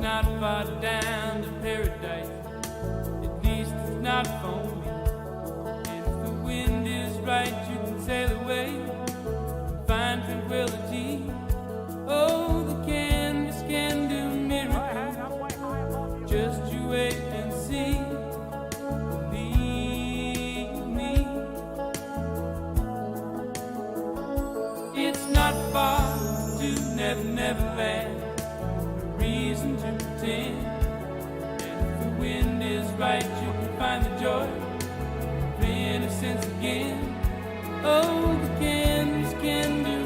not far down to paradise, at least it's not for me. And if the wind is right, you can sail away and find tranquility. Oh, the canvas can do miracles. Just you wait and see. Believe me. It's not far to Never Never Land. No reason to pretend. And if the wind is right, you can find the joy of innocence again. Oh, the canvas can do